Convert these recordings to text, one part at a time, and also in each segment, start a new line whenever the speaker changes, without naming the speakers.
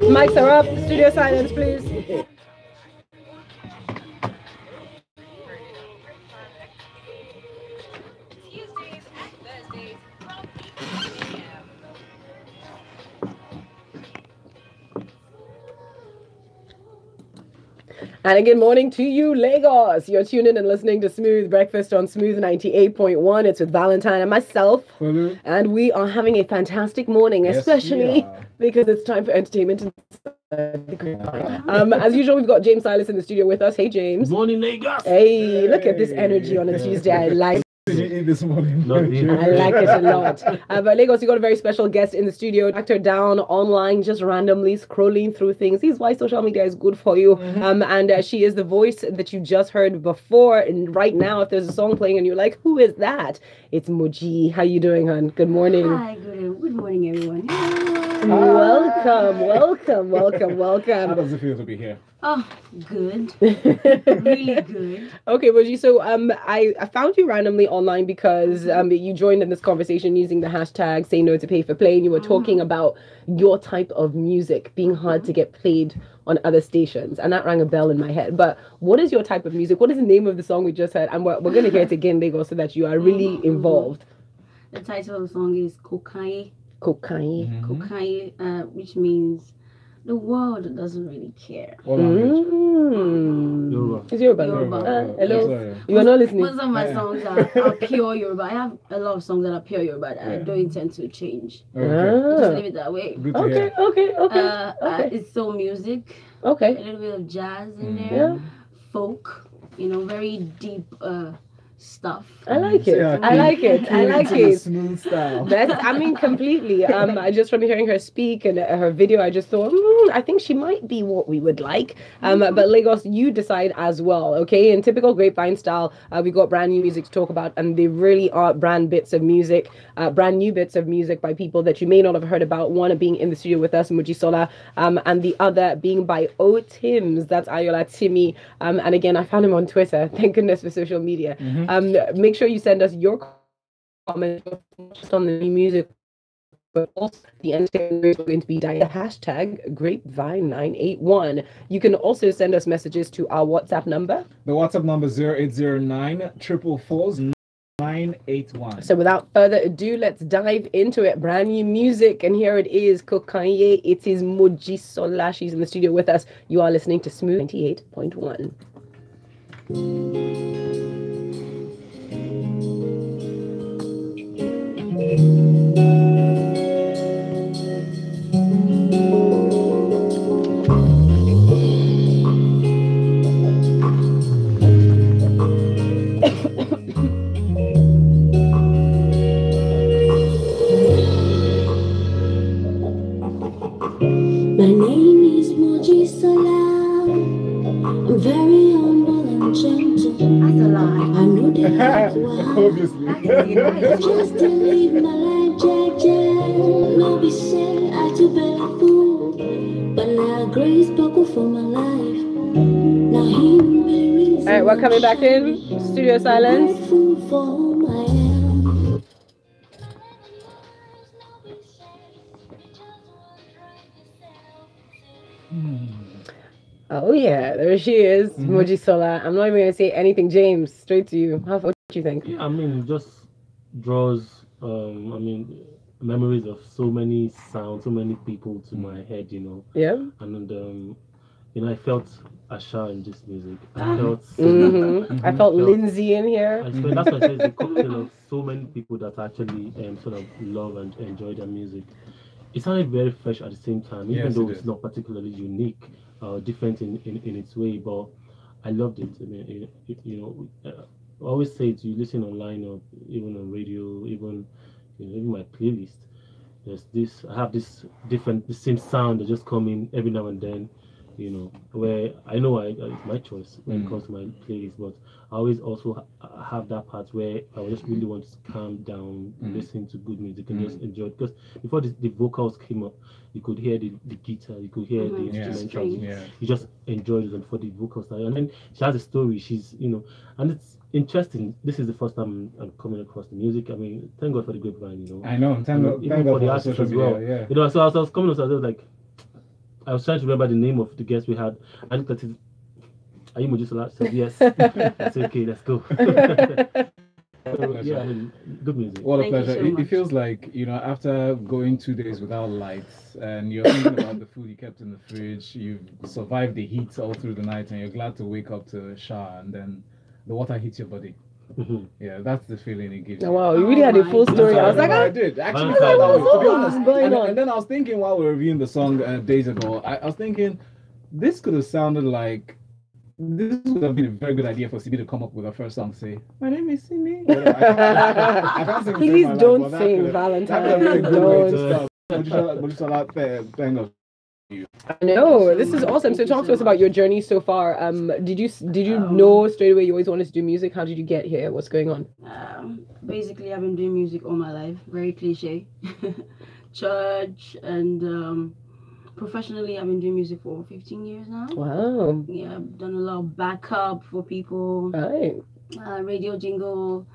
Mics are up. Studio silence, please. And a good morning to you, Lagos. You're tuned in and listening to Smooth Breakfast on Smooth 98.1. It's with Valentine and myself.
Folu.
And we are having a fantastic morning,
Yes,
especially because it's time for entertainment. As usual, we've got James Silas in the studio with us. Hey, James.
Good morning, Lagos.
Hey, look at this energy on a Tuesday. I like
This morning.
I like it a lot. But Lagos, you got a very special guest in the studio. Tracked her down online, just randomly scrolling through things. This is why social media is good for you. And she is the voice that you just heard before. And right now, if there's a song playing and you're like, who is that? It's Moji. How you doing, hon? Good morning.
Hi, good morning, everyone.
Welcome.
How does it feel to be here?
Oh, good. Really good.
Okay, Moji. So I found you randomly online because you joined in this conversation using the hashtag Say No to Pay for Play, and you were talking about your type of music being hard to get played on other stations, and that rang a bell in my head. But what is your type of music? What is the name of the song we just heard? And we're going to hear it again, Lagos, so that you are really involved.
The title of the song is Kokan.
Kokan.
Which means the world doesn't really care.
What language?
Yoruba.
It's Yoruba. Hello. You are not listening.
Most of my songs are pure Yoruba. I have a lot of songs that are pure Yoruba. I don't intend to change. Just leave it that way.
Okay.
It's soul music.
Okay.
A little bit of jazz in there. Folk. Very deep stuff.
I like it. I like it.
Smooth style.
Completely. I just from hearing her speak and her video, I just thought, I think she might be what we would like. But Lagos, you decide as well, okay? In typical Grapevine style, we got brand new music to talk about, and they really are brand new bits of music by people that you may not have heard about. One being in the studio with us, Mojisola, and the other being by Tims. That's Ayoola, Timi. And again, I found him on Twitter. Thank goodness for social media. Make sure you send us your comments just on the new music, but also the entertainment is going to be the hashtag Grapevine981. You can also send us messages to our WhatsApp number.
The WhatsApp number is 0809 444 981.
So without further ado, let's dive into it. Brand new music, and here it is, Kokan. It is Mojisola. She's in the studio with us. You are listening to Smooth 98.1.
My name is Mojisola. I'm very humble and gentle.
That's a lie.
I know that
Obviously.
just to live my life, Jaja. No be say I too bad fool, but now grace buckle for my life. Now him be reason.
All right, we're coming back in. Studio silence.
Grateful for whom I am.
Oh yeah, there she is, Mojisola. I'm not even gonna say anything, James. Straight to you. What do you think?
Yeah, just draws memories of so many sounds, so many people to my head,
Yeah.
And I felt Asha in this music.
I felt Lindsay in here.
That's why I say it's a cocktail of so many people that actually sort of love and enjoy their music. It sounded very fresh at the same time, even though it's not particularly unique or different in its way, but I loved it. I mean, I always say it, you listen online or even on radio, even my playlist, I have this the same sound that just come in every now and then, where I know it's my choice when it comes to my playlist, but I always also have that part where I just really want to calm down, listen to good music and just enjoy it. Because before the vocals came up, you could hear the guitar, you could hear the instrumentals, you just enjoyed it. And for the vocals, and then she has a story. She's and it's interesting. This is the first time I'm coming across the music. I mean, thank God for the Grapevine.
I know. Thank God
for the artists as well.
Yeah.
So I was coming across, I was like, I was trying to remember the name of the guest we had. I looked at it. Are you Mojisola? I said yes. I said okay, let's go. So, yeah, I mean, good music.
What a
Thank you
pleasure.
so
It
much.
feels like, after going 2 days without lights and you're thinking about the food you kept in the fridge, you've survived the heat all through the night and you're glad to wake up to a shower and then the water hits your body. Yeah, that's the feeling it gives
Oh,
you.
wow, you really had a full story. I was like,
I did. Actually,
Valentine
to be
Ohu.
honest.
Going on?
And then I was thinking while we were reviewing the song days ago, I was thinking this could have sounded like this would have been a very good idea for CB to come up with a first song. Say, my name is Timi. I can't sing
please
my life,
don't
but that
sing
could have-
Valentine.
that could have been a good way to
Don't.
start. Mojisola, thank you.
No, this is awesome. So talk to us about your journey so far. Did you know straight away you always wanted to do music? How did you get here? What's going on?
Basically, I've been doing music all my life. Very cliche. Church and professionally, I've been doing music for 15 years now.
Wow.
Yeah, I've done a lot of backup for people,
Right.
radio jingle,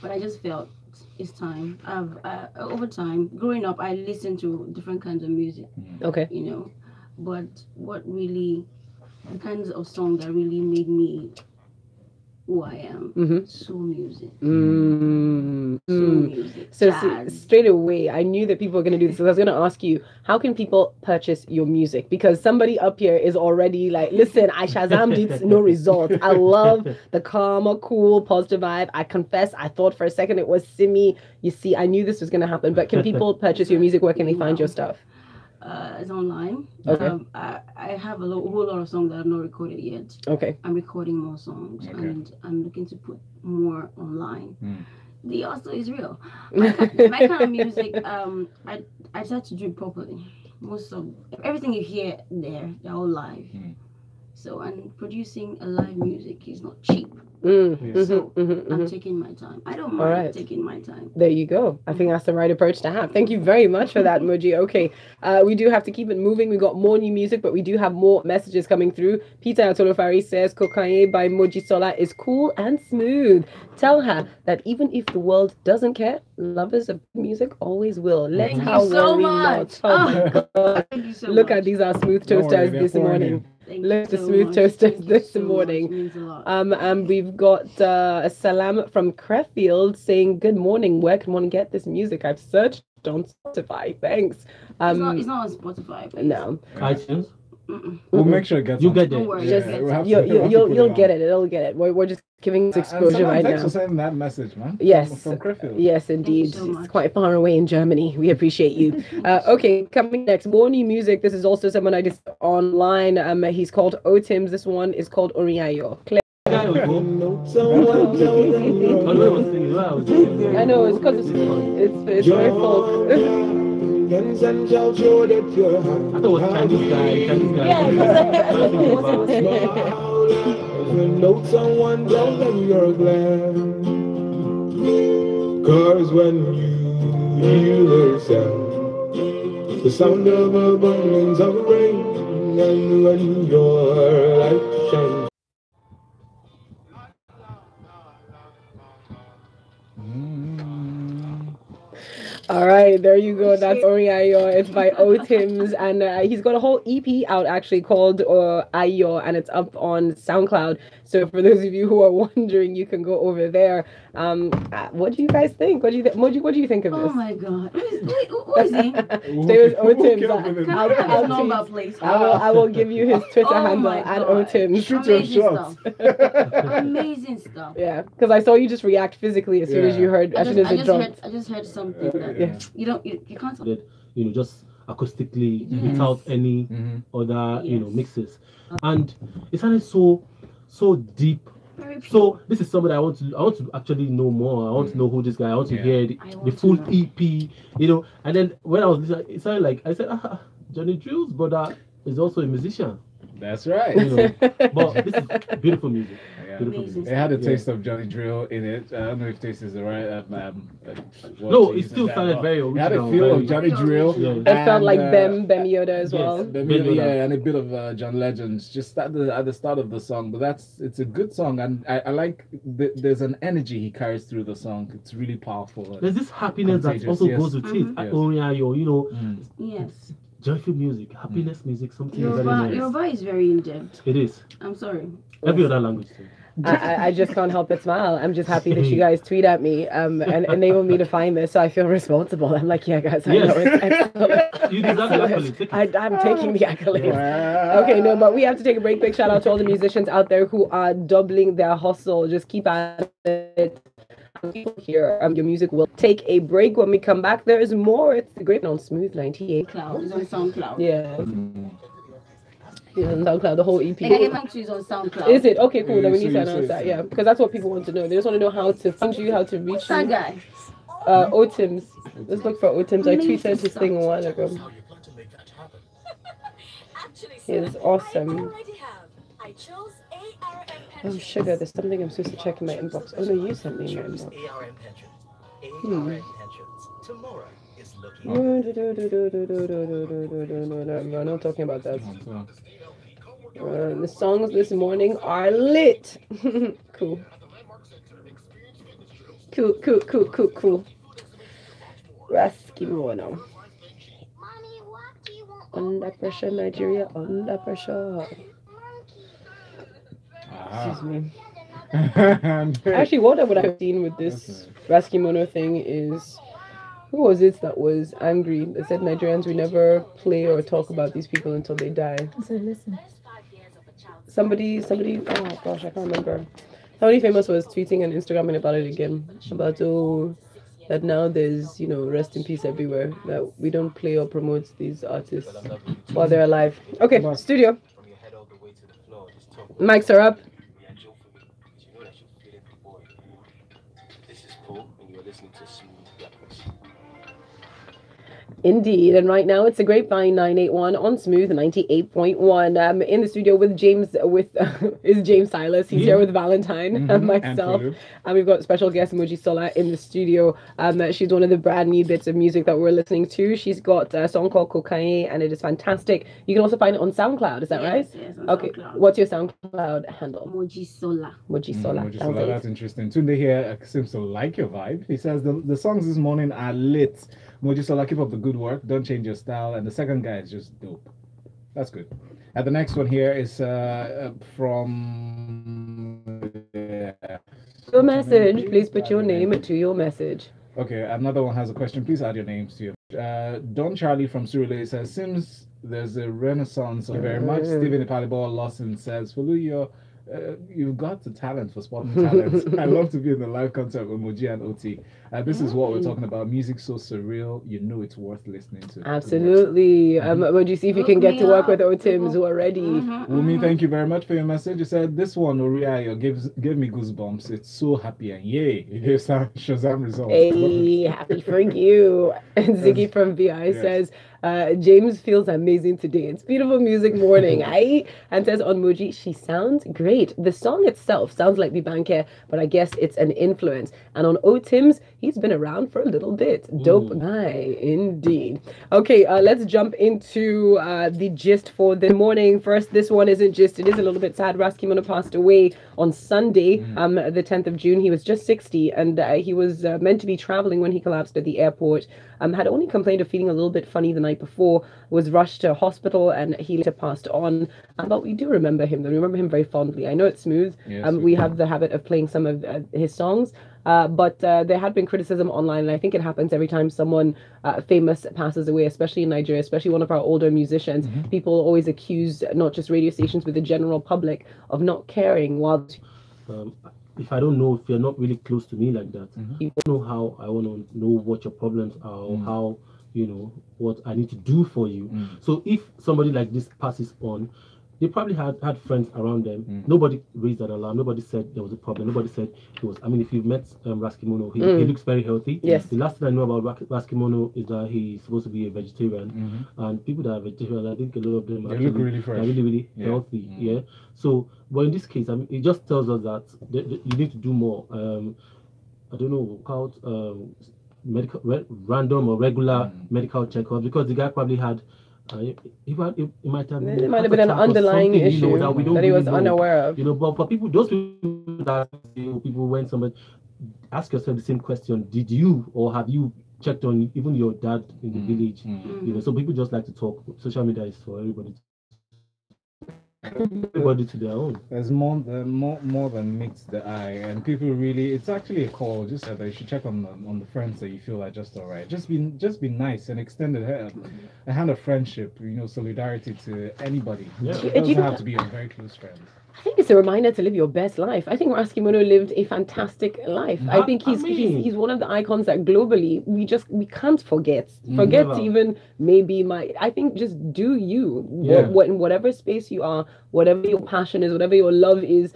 but I just felt it's time. Over time, growing up, I listened to different kinds of music,
Okay.
but the kinds of songs that really made me who I am, soul music. Soul music.
So
jazz.
straight away, I knew that people were going to do this. So I was going to ask you, how can people purchase your music? Because somebody up here is already like, listen, I Shazammed it, no result. I love the calm, cool, positive vibe. I confess, I thought for a second it was Simi. You see, I knew this was going to happen. But can people purchase your music? Where can they find your stuff?
It's online.
Okay.
I have a whole lot of songs that I've not recorded yet.
Okay.
I'm recording more songs and I'm looking to put more online. The hustle is real. My kind of music, I try to do it properly. Most of everything you hear there, they're all live. So, and producing a live music is not cheap. So I'm taking my time. I don't mind taking my time.
There you go. I think that's the right approach to have. Thank you very much for that, Moji. Okay, we do have to keep it moving. We got more new music, but we do have more messages coming through. Peter Atolofari says Kokan by Mojisola is cool and smooth. Tell her that even if the world doesn't care, lovers of music always will. Let
Thank
her
you so
worry
much.
not. Oh my God.
Thank you so
Look
much.
at these are smooth
Don't worry,
toasters
they're
this
pouring
morning.
in.
Thank
Look
you
at the
so
smooth
much.
toasters
Thank you
this
so much.
morning.
It means a lot.
And we've got a salam from Creffield saying, good morning, where can one get this music? I've searched on Spotify. Thanks.
It's not on Spotify. Please.
No.
iTunes.
We'll make sure it gets
You
on.
get there.
Don't worry.
Yeah,
just get
we'll have
it.
to- we'll have to put
You'll
on.
get it. It'll get it. We're just giving this exposure
Salam,
right
thanks
now.
for sending that message, man.
Yes.
From Creffield.
Yes, indeed.
so
It's
much.
quite far away in Germany. We appreciate you. Okay, coming next, more new music. This is also someone I just online. He's called Otims. This one is called Oriayo.
I
know it's because it's very folk.
I thought it was Chinese guy.
Know someone down and you're glad. Cause when you hear the sound, the sound of abundance of rain, and when your light shines.
All right, there you go. That's Oriayo. It's by Otims, and he's got a whole EP out actually called Ayo, and it's up on SoundCloud. So for those of you who are wondering, you can go over there. What do you guys think? What do you think, Moji? What do you think of this?
Oh my God. Who is he?
Stay with Otims.
Can I have his number, please?
I will give you his Twitter
Oh
handle
my
at
God.
Otims.
Shoot your
Amazing
shots.
stuff. Amazing stuff.
Yeah, because I saw you just react physically as soon as you heard, as soon as it dropped.
I just heard something that you can't.
Just acoustically without any other mixes, and it sounded so deep.
Very pure.
So this is somebody I want to actually know more. I want to know who this guy. I want to hear the
want
full
to know.
EP. And then when I was listening, it sounded like I said, Johnny Drill's brother is also a musician.
That's right.
But this is beautiful music.
Yeah.
Beautiful
Amazing.
It had a taste of Johnny Drill in it. I don't know if taste is the right.
No, it still sounded very
It had a
original,
feel
very-
of Johnny Drill.
Yeah.
It felt like
and,
Bem Yoda as
yes.
well.
Yeah, and a bit of John Legends just at the start of the song. But it's a good song, and I like there's an energy he carries through the song. It's really powerful.
There's this happiness that
Contagious,
also
yes.
goes with it.
Yes.
Oriayo,
Yes.
joyful music, happiness music, something very nice.
Yoruba is very in depth.
It is.
I'm sorry.
Every other language too.
I just can't help but smile. I'm just happy that you guys tweet at me and enable me to find this, so I feel responsible. I'm like, yeah, guys, I know it's excellent.
You deserve the accolade.
I'm taking the accolade.
Wow.
Okay, no, but we have to take a break. Big shout out to all the musicians out there who are doubling their hustle. Just keep at it. People here, your music will take a break. When we come back, there is more. It's the great on Smooth 98.
Cloud is on SoundCloud.
Yeah. It's on SoundCloud, the whole EP.
Like, I get back to is on SoundCloud.
Is it? Okay, cool. Then we
So
need to
you
announce
say
that,
so.
yeah. Because that's what people want to know. They just want to know how to find you, how to reach
That
you.
guy.
Otims. Let's look for Otims. I tweeted his thing a while ago. It's awesome. Oh, sugar, there's something I'm supposed to check in my inbox. Oh, no, you sent me in my inbox. No, I'm not talking about that. The songs this morning are lit. Cool. Cool. Kimono. Under pressure, Nigeria, under pressure. Excuse me. Actually, what I would have seen with this Kimono thing is, who was it that was angry? They said Nigerians, we never play or talk about these people until they die.
So listen.
Somebody, oh gosh, I can't remember. Somebody famous was tweeting and Instagramming about it again. About, that now there's, rest in peace everywhere. That we don't play or promote these artists while they're alive. Okay, studio. Mics are up. Indeed, and right now it's a Grapevine 981 on Smooth 98.1. In the studio with James, is James Silas. He's here with Valentine and myself, and we've got special guest Mojisola in the studio. She's one of the brand new bits of music that we're listening to. She's got a song called Kokan, and it is fantastic. You can also find it on SoundCloud. Is that right?
Yes, on
okay.
SoundCloud.
What's your SoundCloud handle?
Mojisola.
Mojisola.
Mojisola, that's interesting. Tunde here seems to like your vibe. He says the songs this morning are lit. Mojisola, keep up the good work. Don't change your style. And the second guy is just dope. That's good. And the next one here is from...
Your message. Please put your name to your message.
Okay, another one has a question. Please add your names to your... Don Charlie from Surulere says, seems there's a renaissance of very much. Stephen Ipalibo Lawson says, Folu, you've got the talent for spotting talents. I love to be in the live concert with Moji and Oti. This is what we're talking about. Music so surreal, it's worth listening to.
Absolutely. Would you see if you can get to work with Otims who are ready?
Wumi, thank you very much for your message. You said this one, Oriayo, gave me goosebumps. It's so happy and yay. It gave some Shazam results.
Hey, happy for you. And Ziggy from VI says, James feels amazing today. It's beautiful music morning. And says on Moji, she sounds great. The song itself sounds like the Banky, but I guess it's an influence. And on Otims, he's been around for a little bit. Dope guy, indeed. Okay, let's jump into the gist for the morning. First, this one isn't gist. It is a little bit sad. Kimono passed away on Sunday, the 10th of June. He was just 60, and he was meant to be traveling when he collapsed at the airport. Had only complained of feeling a little bit funny the night before, was rushed to hospital, and he later passed on. But we do remember him. We remember him very fondly. I know it's Smooth.
Yes,
we have the habit of playing some of his songs. But there had been criticism online, and I think it happens every time someone famous passes away, especially in Nigeria, especially one of our older musicians. People always accuse not just radio stations, but the general public of not caring. While
if I don't know, if you're not really close to me like that, you don't know how I want to know what your problems are, or how, what I need to do for you. So if somebody like this passes on, they probably had friends around them. Nobody raised an alarm. Nobody said there was a problem. Nobody said it was. I mean, if you've met Kimono, he looks very healthy.
Yes.
The last thing I know about Kimono is that he's supposed to be a vegetarian. And people that are vegetarian, I think a lot of them
they look really fresh.
Are really healthy. Yeah. So, but in this case, I mean, it just tells us that you need to do more. I don't know, called random or regular medical checkups, because the guy probably had. It might have
been an underlying issue that he was unaware of.
But for people, those people that people when somebody ask yourself the same question: did you or have you checked on even your dad in the village. You know, so people just like to talk. Social media is for everybody to their own.
There's more than meets the eye, and people really. It's actually a call. Just that you should check on the friends that you feel are just alright. Just be nice and extend a hand of friendship. You know, solidarity to anybody. Yeah. It doesn't have to be a very close friend.
I think it's a reminder to live your best life. I think Ras Kimono lived a fantastic life. I think he's one of the icons that globally we can't forget. Forget to even maybe I think just do you. Yeah. In whatever space you are, whatever your passion is, whatever your love is,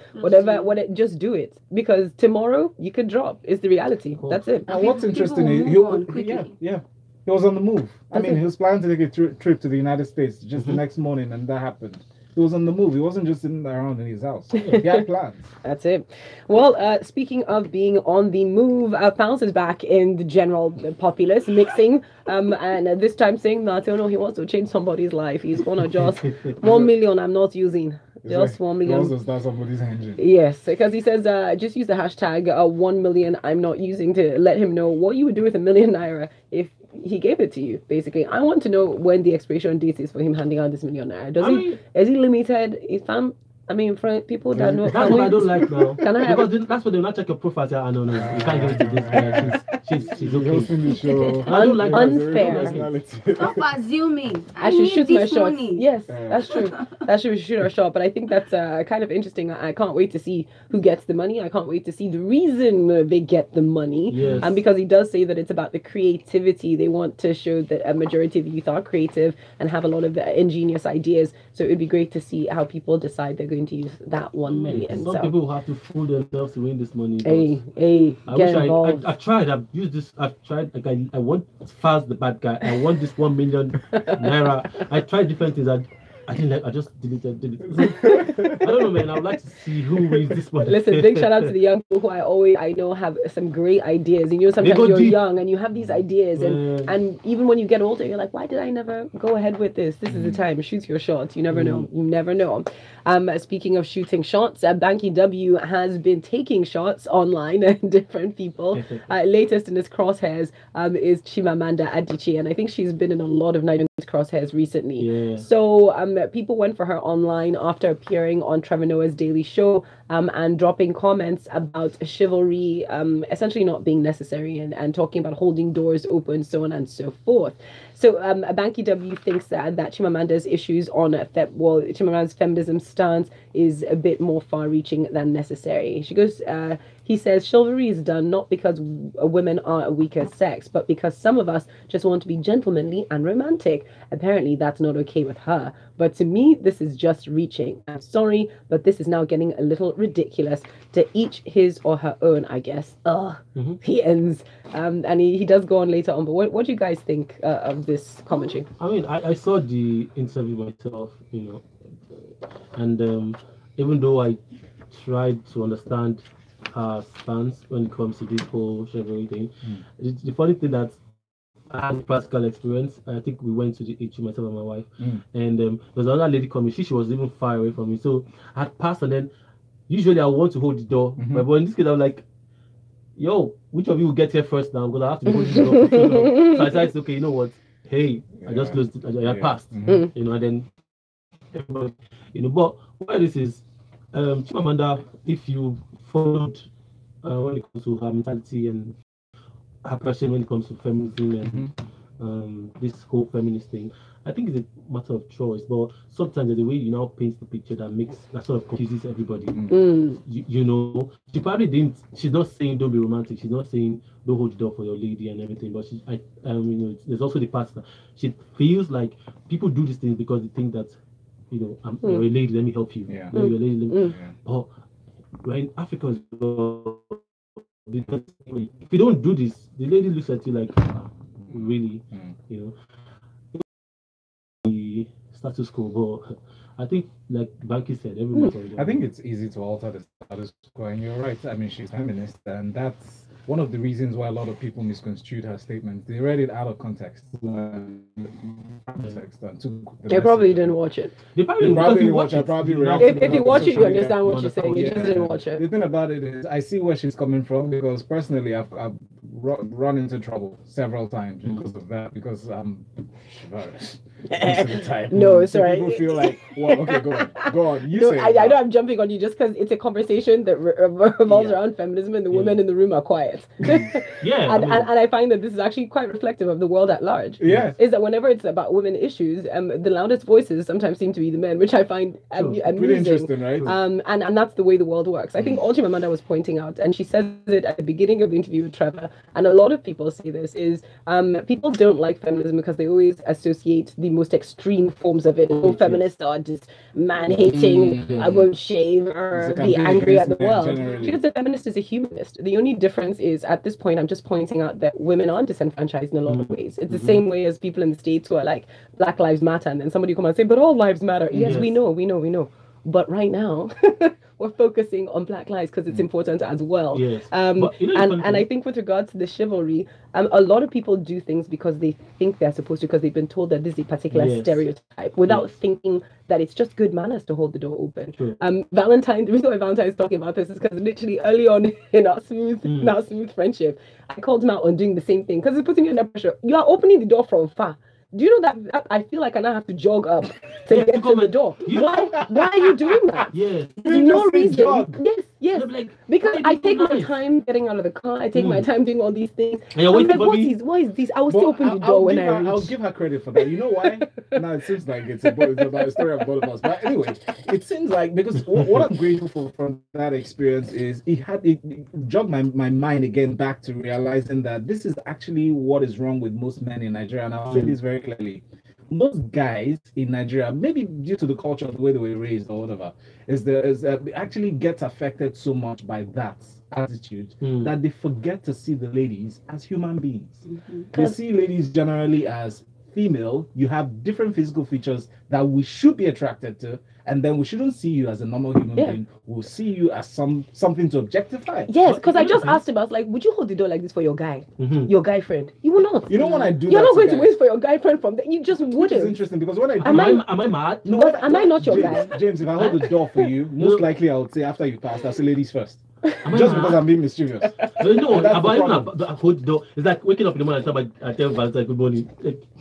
just do it. Because tomorrow you could drop. It's the reality. That's it.
And what's interesting is he was on the move. He was planning to take a trip to the United States just the next morning, and that happened. He was on the move. He wasn't just sitting around in his house. He had plans.
That's it. Well, speaking of being on the move, Falz is back in the general populace, mixing, and this time saying that, he wants to change somebody's life. He's going to just 1 million I'm not using. Just 1 million.
He wants to start somebody's engine.
Yes, because he says just use the hashtag 1 million I'm not using to let him know what you would do with #1 million if he gave it to you. Basically, I want to know when the expiration date is for him handing out this #1 million. Is he limited? For people that know.
That's what I don't like now. Can I have that's what they'll not check your profile. Say, no, you can't give it to this guy. She's okay.
I don't like unfair.
Stop assuming.
I should shoot my shot. Yes, that's true. That should shoot our shot. But I think that's kind of interesting. I can't wait to see who gets the money. I can't wait to see the reason they get the money.
Yes.
And because he does say that it's about the creativity. They want to show that a majority of youth are creative and have a lot of ingenious ideas. So it would be great to see how people decide they're going to use that 1 million.
Some people have to fool themselves to win this money.
I've
tried. I've used this. I've tried. Like I want Falz the bad guy. I want this 1 million naira. I tried different things. I didn't like. I just deleted. I don't know, man. I would like to see who wins this one.
Listen, big shout out to the young people who I know have some great ideas. Sometimes you're young and you have these ideas, and even when you get older, you're like, why did I never go ahead with this? This is the time. Shoot your shots. You never know. You never know. Speaking of shooting shots, Banky W has been taking shots online at different people. Latest in his crosshairs is Chimamanda Adichie, and I think she's been in a lot of Nigerian crosshairs recently.
Yeah.
So people went for her online after appearing on Trevor Noah's Daily Show and dropping comments about chivalry essentially not being necessary and talking about holding doors open, so on and so forth. So Banky W thinks that Chimamanda's issues on Chimamanda's feminism stance is a bit more far-reaching than necessary. She goes, he says, chivalry is done not because women are a weaker sex, but because some of us just want to be gentlemanly and romantic. Apparently, that's not okay with her. But to me, this is just reaching. I'm sorry, but this is now getting a little ridiculous. To each his or her own, I guess. He ends. And he does go on later on. But what do you guys think of this commentary?
I saw the interview myself, and even though I tried to understand her stance when it comes to this whole chivalry thing, the funny thing that I had practical experience. I think we went to the HU, myself and my wife, and there was another lady coming. She was even far away from me, so I had passed, and then usually I want to hold the door, but in this case I was like, yo, which of you will get here first now? Because I have to hold the door. So I decided, okay, you know what? Hey, I just closed it. I passed. And then everybody, but why this is Chimamanda, if you followed when it comes to her mentality and her passion when it comes to feminism and this whole feminist thing, I think it's a matter of choice. But sometimes the way you now paint the picture that sort of confuses everybody. She probably didn't. She's not saying don't be romantic. She's not saying don't hold the door for your lady and everything. But there's also the part that she feels like people do these things because they think that you're a lady. Let me help you.
Yeah.
You're a lady. But when Africans, if you don't do this, the lady looks at you like, really, the status quo. But I think, like Banky said,
I think it's easy to alter the status quo, and you're right. She's feminist, and that's one of the reasons why a lot of people misconstrued her statement. They read it out of context.
They probably didn't watch it.
They probably didn't watch it.
If you watch it, you understand what she's saying. You just didn't watch it.
The thing about it is, I see where she's coming from, because personally, I've run into trouble several times because of that. Because I'm most of the time.
No,
so
sorry.
people feel like, well, okay, go on. You say
I know I'm jumping on you just because it's a conversation that revolves around feminism, and the women in the room are quiet. And I find that this is actually quite reflective of the world at large.
Yeah,
is that whenever it's about women issues, the loudest voices sometimes seem to be the men, which I find amusing.
Pretty interesting, right?
And that's the way the world works. I think all Chimamanda was pointing out, and she says it at the beginning of the interview with Trevor, and a lot of people say this, is people don't like feminism because they always associate the most extreme forms of it. Feminists are just man-hating, I won't shave, or be angry at the world.
Generally.
Because the feminist is a humanist. The only difference is, at this point, I'm just pointing out that women are disenfranchised in a lot of ways. It's the same way as people in the States who are like, Black Lives Matter, and then somebody come and say, but all lives matter. Yes, we know. But right now, we're focusing on Black lives because it's important as well.
Yes.
And I think with regards to the chivalry, a lot of people do things because they think they're supposed to, because they've been told that this is a particular stereotype, without thinking that it's just good manners to hold the door open.
True.
Valentine, the reason why Valentine is talking about this is because literally early on in our smooth friendship, I called him out on doing the same thing because it's putting me under pressure. You are opening the door from far. Do you know that I feel like I now have to jog up to get to the door? Why are you doing that?
Yes.
There's no reason.
Jog.
Yes.
Like,
because I take my time getting out of the car. I take my time doing all these things.
And
I'm like, what is this? I will still open the door when I reach.
I'll give her credit for that. You know why? Now it seems like it's about a story of both of us. But anyway, it seems like, because what I'm grateful for from that experience is it jogged my mind again back to realizing that this is actually what is wrong with most men in Nigeria. And I'll say this very clearly. Most guys in Nigeria, maybe due to the culture of the way they were raised or whatever, actually gets affected so much by that attitude that they forget to see the ladies as human beings. They see ladies generally as female. You have different physical features that we should be attracted to, and then we shouldn't see you as a normal human being. We'll see you as something to objectify.
Yes, because I just asked him, I was like, would you hold the door like this for your guy, your guy friend? You will not.
You know when I do
You're
that
not going
guys,
to wait for your guy friend from there. You just
which
wouldn't.
is interesting because when I do
am I mad?
No, am I not your
James,
guy?
James, if I hold the door for you, most likely I would say after you pass, I'll say ladies first. Just because I'm being mischievous.
No, I hold the door. It's like waking up in the morning. I tell Valentine good morning.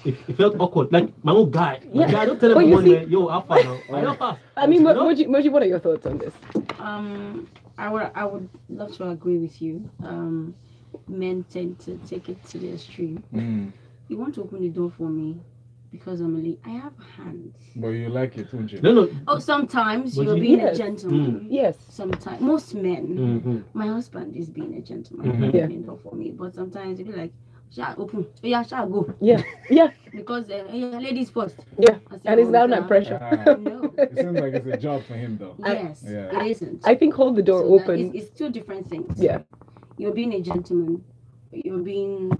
It felt awkward. Like my own guy.
Yeah.
I don't tell him good morning. Yo, how far now?
I mean, Moji, what are your thoughts on this?
I would love to agree with you. Men tend to take it to the extreme. You want to open the door for me because I'm a lady. I have hands.
But you like it, don't you?
No.
Oh, sometimes you're being a gentleman.
Yes.
Sometimes, most men. My husband is being a gentleman. Opening the door for me. But sometimes you be like, shall open? Yeah, shall go?
Yeah.
Because ladies first.
Yeah. And it's now not pressure.
No.
It seems like it's a job for him, though.
Yes, it isn't.
I think hold the door open.
It's two different things.
Yeah.
You're being a gentleman. You're being.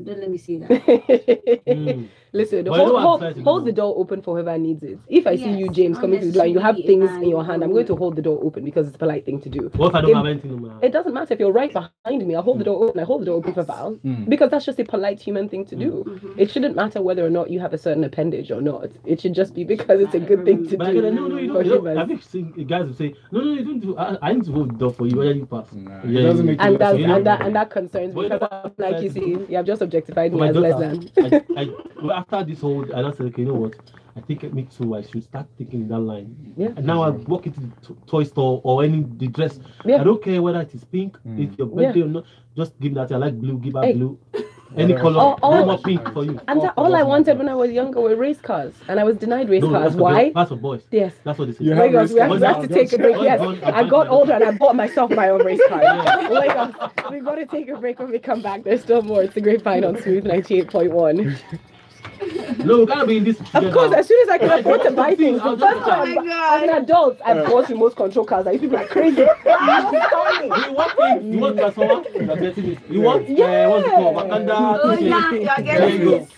Don't let me say that.
Listen, hold the door open for whoever needs it. If I see you, James, coming to the door and you have things in your hand, I'm going to hold the door open because it's a polite thing to do.
What if I don't have anything in my hand?
It doesn't matter if you're right behind me. I'll hold the door open. I hold the door open for Val because that's just a polite human thing to do. It shouldn't matter whether or not you have a certain appendage or not. It should just be because it's a good thing to do.
No, you don't. I've seen guys who say, no, you don't do. I need to hold the door for you whether you pass.
It doesn't make
and that concerns me because, like you see, you have just objectified me as less than.
After this whole, and I said, okay, you know what? I think me too. I should start thinking that line.
Yeah.
And now I walk into the toy store or the dress. Yeah. I don't care whether it is pink, if your birthday or not. Just give that. I like blue. Give her blue. Any color. No more pink for you.
And all I wanted when I was younger were race cars, and I was denied race cars. Why?
That's for boys.
Yes.
That's what they say.
Lagos, we have to take a break. Yes. I got older and I bought myself my own race car. Lagos, we got to take a break. When we come back, there's still more. It's the Grapevine on Smooth 98.1.
No, we can't be in this.
Of course, as soon as I can afford to buy things, the first time as an adult, I bought remote control cars. Like people are crazy.
You want transformer? You want what's it called? Wakanda.
Oh yeah, you're getting this.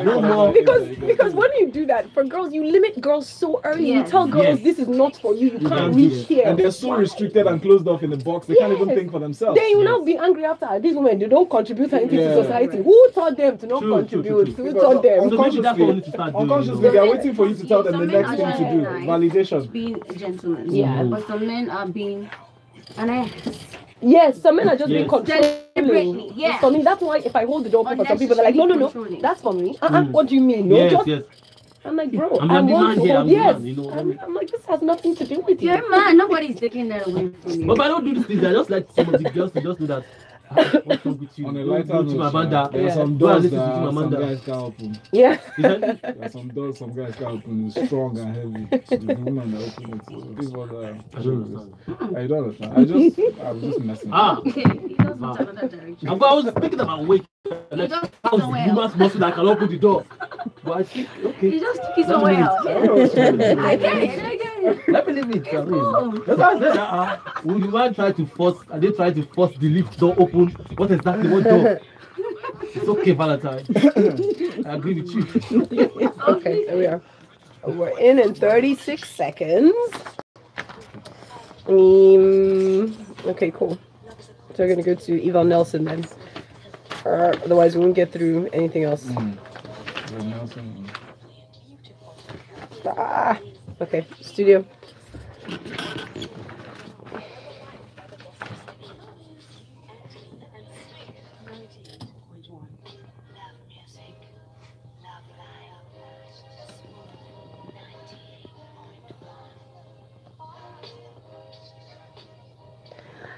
No more.
Because when you do that for girls, you limit girls so early. You tell girls this is not for you. You can't reach here.
And they're so restricted and closed off in the box. They can't even think for themselves.
Then you will now be angry after these women. They don't contribute anything to society. Who taught them to not contribute? Who taught them?
Unconsciously, they are waiting for you to tell them the next thing to do. Validation.
Being a gentleman.
Yeah.
But some men are being, and
Yes, some men are just being
Deliberately,
controlling.
yeah.
For me, that's why if I hold the door open for some people, they're like, no,
Controlling.
that's for me. What do you mean? No, just. I'm like, bro, I want to hold. Yes. I'm like, this has nothing to do with you.
You're a man. Nobody's taking that away from you.
But I don't do these things. I just like some of the girls to just know that. What's wrong with you?
On a lighter note, there are some
Go and
doors
listen
that
to
some
Chimamanda.
guys can't open.
Yeah.
There are some doors some guys can't open. Strong and heavy. It's the woman that open it. So this was,
I don't understand.
I don't understand. I was just messing.
Okay, he does into another direction.
I was thinking about weight. Like, how's the woman's muscle that can open the door? But I think, okay.
He just took it somewhere else. I get it.
Let me leave it. That's why I said, will you man try to force, are they trying to force the lift door open? What exactly? What door? It's okay, Valentine. I agree with you.
Okay, there we are. We're in 36 seconds. Okay, cool. So we're going to go to Yvonne Nelson then. Otherwise, we won't get through anything else. Okay, studio.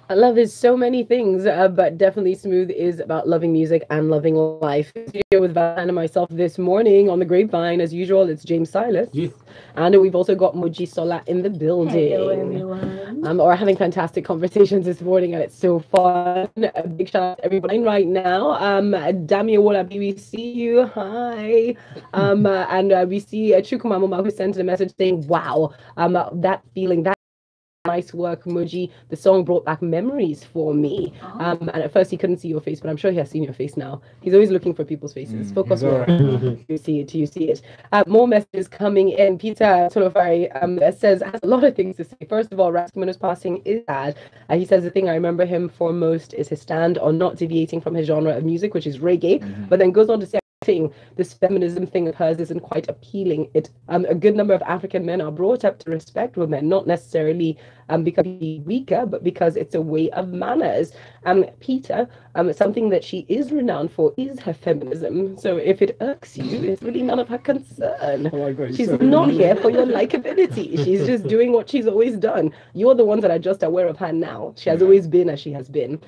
Love is so many things, but definitely Smooth is about loving music and loving life. Here with Valentine and myself this morning on the Grapevine, as usual, it's James Silas.
Yes.
And we've also got Mojisola in the building.
Hello, everyone.
We're having fantastic conversations this morning, and it's so fun. A big shout out to everybody right now. Ayoola, we see you. Hi. And we see Chukwumamoma who sent a message saying, wow, that feeling, that nice work, Moji. The song brought back memories for me. And at first he couldn't see your face, but I'm sure he has seen your face now. He's always looking for people's faces. Focus more. You see it. More messages coming in. Peter Tolofari says has a lot of things to say. First of all, Kimono's passing is sad. He says the thing I remember him for most is his stand on not deviating from his genre of music, which is reggae, but then goes on to say this feminism thing of hers isn't quite appealing. A good number of African men are brought up to respect women, not necessarily because he's weaker, but because it's a way of manners. Peter, something that she is renowned for is her feminism. So if it irks you, it's really none of her concern. Oh my God, she's not here for your likability. She's just doing what she's always done. You're the ones that are just aware of her now. She has always been as she has been.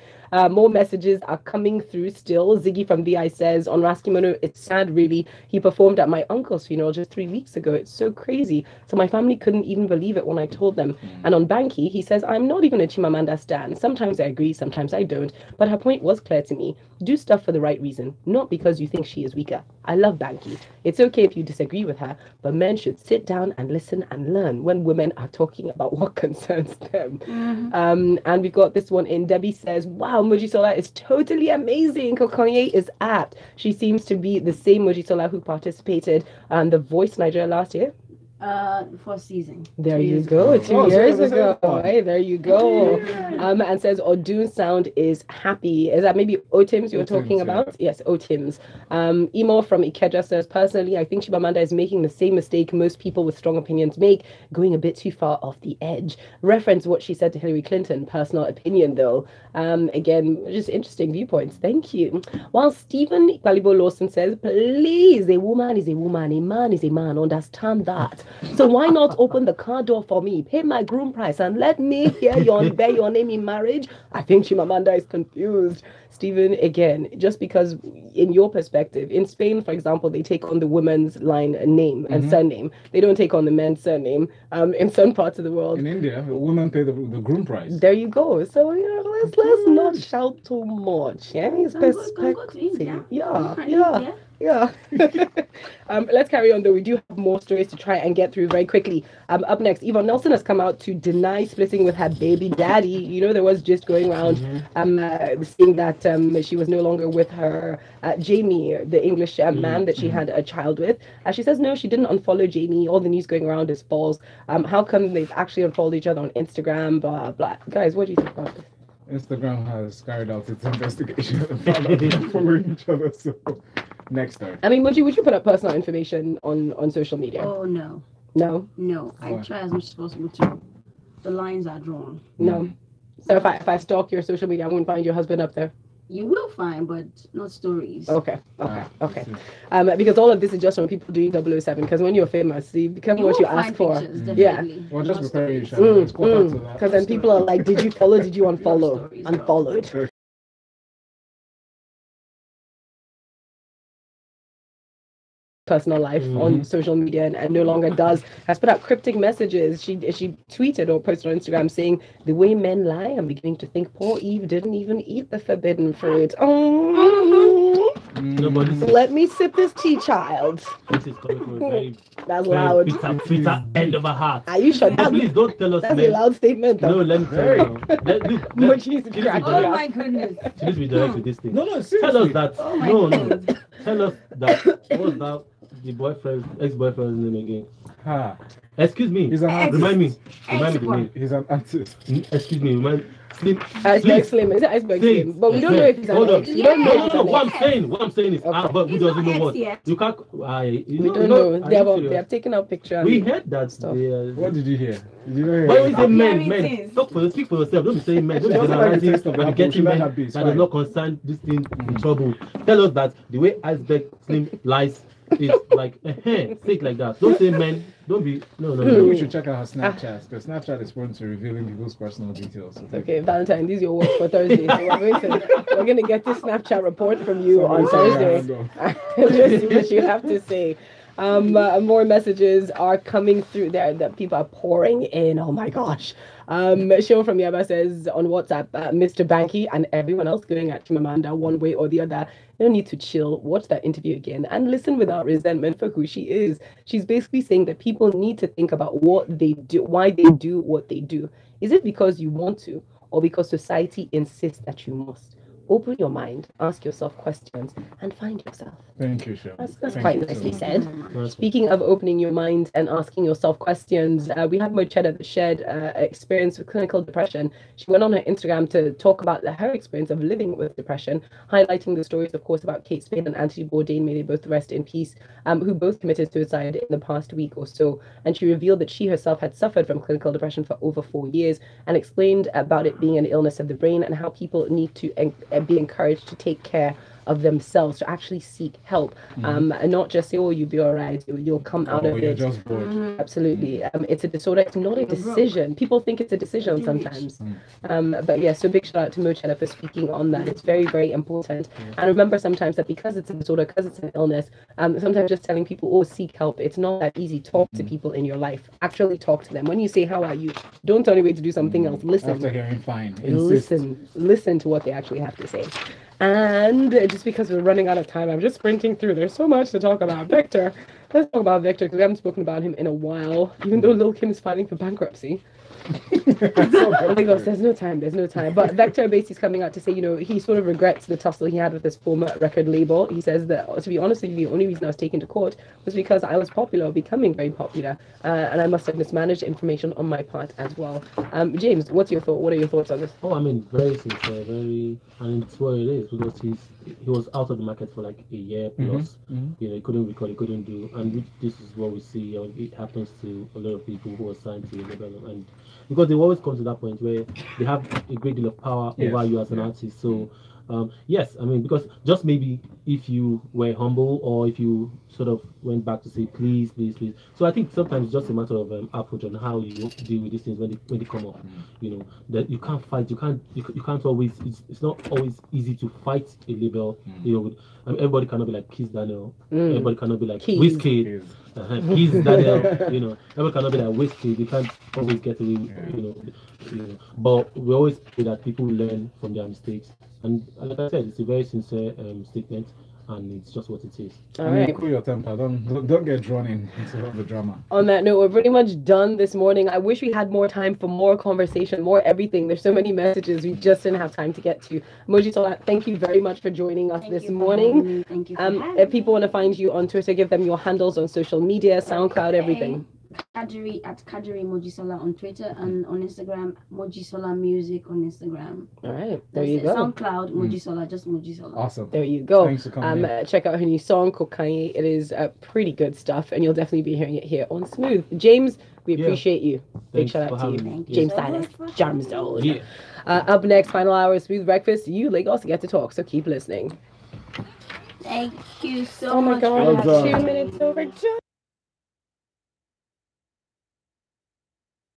More messages are coming through still. Ziggy from VI says, on Kimono, it's sad really. He performed at my uncle's funeral just 3 weeks ago. It's so crazy. So my family couldn't even believe it when I told them. And on Banky, he says, I'm not even a Chimamanda stan. Sometimes I agree, sometimes I don't. But her point was clear to me. Do stuff for the right reason, not because you think she is weaker. I love Banky. It's okay if you disagree with her, but men should sit down and listen and learn when women are talking about what concerns them. And we got this one in. Debbie says, wow, Mojisola is totally amazing. Kokan is apt. She seems to be the same Mojisola who participated on The Voice Nigeria last year.
The first season.
There you go. 2 years ago. Hey, there you go. And says Odun's sound is happy. Is that maybe Otims you were talking about? Yes, Otims. Emo from Ikeja says, personally, I think Chimamanda is making the same mistake most people with strong opinions make, going a bit too far off the edge. Reference what she said to Hillary Clinton. Personal opinion, though. Again, just interesting viewpoints. Thank you. While Stephen Iqbalibo Lawson says, please, a woman is a woman, a man is a man. Understand that. So why not open the car door for me, pay my groom price, and let me hear bear your name in marriage? I think Chimamanda is confused. Stephen, again, just because in your perspective, in Spain, for example, they take on the woman's line name and surname. They don't take on the man's surname. In some parts of the world.
In India, the women pay the groom price.
There you go. So let's not shout too much. Yeah, it's perspective. Yeah. Let's carry on though. We do have more stories to try and get through very quickly. Up next, Yvonne Nelson has come out to deny splitting with her baby daddy. You know, there was just going around saying that she was no longer with her Jamie, the English man that she had a child with. She says no, she didn't unfollow Jamie. All the news going around is false. How come they've actually unfollowed each other on Instagram? Blah blah. Guys, what do you think about this?
Instagram has carried out its investigation and found out they're following each other. So next time.
I mean, would you put up personal information on social media?
Oh no.
No.
No. I try as much as possible to. The lines are drawn.
No. So if I stalk your social media, I won't find your husband up there.
You will find, but not stories.
Okay. Because all of this is just from people doing 007. Because when you're famous, see, become what you ask for.
Yeah.
Well, just prepare you. Because
then people are like, did you follow? Did you unfollow? Unfollowed. Personal life on social media and no longer does, has put out cryptic messages. She tweeted or posted on Instagram saying, the way men lie, I'm beginning to think poor Eve didn't even eat the forbidden fruit. Oh, let me sip this tea, child.
This is coming from a very,
that's loud.
bitter end of a heart.
Are you sure?
Please don't tell us.
That's a loud statement, though.
No, let me tell you.
Oh my goodness.
Please be direct with this thing.
No, seriously.
Tell us that.
Oh my
Tell us that. What's that? The ex-boyfriend's name again? Excuse me.
He's an artist.
Remind me the name.
He's an artist.
Excuse me.
Iceberg Slim. Is it Iceberg Slim? But we don't know if he's an ex. We don't know.
No. What I'm saying is, but who doesn't know what?
Yet.
You can't.
We don't know. They have taken out picture.
We heard that
stuff.
What did you hear? Did you hear?
Why you say men? Speak for yourself. Don't be saying men. Don't be generalizing when you get men that does not concern this thing in trouble. Tell us that the way Iceberg Slim lies is like say it like that. Don't say men. Don't be no.
We should check out her Snapchat because Snapchat is prone to revealing people's personal details.
Okay, Valentine, this is your work for Thursday. So we're going to get this Snapchat report from you on Thursday. Just see what you have to say. More messages are coming through there that people are pouring in. Oh my gosh. Show from Yaba says on WhatsApp, Mr. Banky and everyone else going at Chimamanda one way or the other. You don't need to chill, watch that interview again and listen without resentment for who she is. She's basically saying that people need to think about what they do, why they do what they do. Is it because you want to or because society insists that you must? Open your mind, ask yourself questions, and find yourself.
Thank you, Sean.
That's quite nicely said. Speaking of opening your mind and asking yourself questions, we have Mojisola that shared experience with clinical depression. She went on her Instagram to talk about her experience of living with depression, highlighting the stories, of course, about Kate Spade and Anthony Bourdain, may they both rest in peace, who both committed suicide in the past week or so. And she revealed that she herself had suffered from clinical depression for over 4 years and explained about it being an illness of the brain and how people need to be encouraged to take care of themselves, to actually seek help, and not just say, oh, you'll be all right, you'll come out of it.
Just bored.
Absolutely. It's a disorder. It's not a decision. People think it's a decision sometimes. But yeah, so big shout out to Mojisola for speaking on that. It's very, very important. And remember sometimes that because it's a disorder, because it's an illness, sometimes just telling people, oh, seek help. It's not that easy. Talk to people in your life. Actually talk to them. When you say, how are you? Don't turn away to do something else. Listen.
After hearing fine.
Listen to what they actually have to say. And just because we're running out of time, I'm just sprinting through. There's so much to talk about. Victor. Let's talk about Victor because we haven't spoken about him in a while, even though Lil Kim is filing for bankruptcy. There's no time. But Victor basically is coming out to say, he sort of regrets the tussle he had with his former record label. He says that, to be honest with you, the only reason I was taken to court was because I was popular, becoming very popular, and I must have mismanaged information on my part as well. James, what's your thought? What are your thoughts on this?
Oh, I mean, very sincere, and it's what it is because he was out of the market for like a year plus. He couldn't record, he couldn't do, and this is what we see. It happens to a lot of people who are signed to a label, and because they always come to that point where they have a great deal of power over you as an artist. So yes, I mean, because just maybe if you were humble or if you sort of went back to say please. So I think sometimes it's just a matter of approach on how you deal with these things when they come up. That you can't fight. You can't always. It's not always easy to fight a label. Everybody cannot be like Kiss Daniel. Everybody cannot be like Wizkid. Kiss Daniel. Everybody cannot be like Wizkid. You can't always get away. But we always say that people learn from their mistakes. And like I said, it's a very sincere statement, and it's just what it is.
All right. Cool your temper. Don't get drawn into all the drama.
On that note, we're pretty much done this morning. I wish we had more time for more conversation, more everything. There's so many messages we just didn't have time to get to. Mojisola, thank you very much for joining us this morning.
Thank you.
If people want to find you on Twitter, give them your handles on social media, SoundCloud, everything.
Kadri Mojisola on Twitter and on Instagram, Mojisola Music on Instagram.
All right, there you go.
SoundCloud, Mojisola, just Mojisola.
Awesome.
There you go.
Thanks for coming.
Check out her new song, Kokan. It is pretty good stuff, and you'll definitely be hearing it here on Smooth. James, we appreciate you. Big shout out to you. James Silas, Jarmsdole. Up next, final hour of Smooth Breakfast. You Lagos get to talk, so keep listening.
Thank you so much.
Oh my God,
Well
2 minutes over.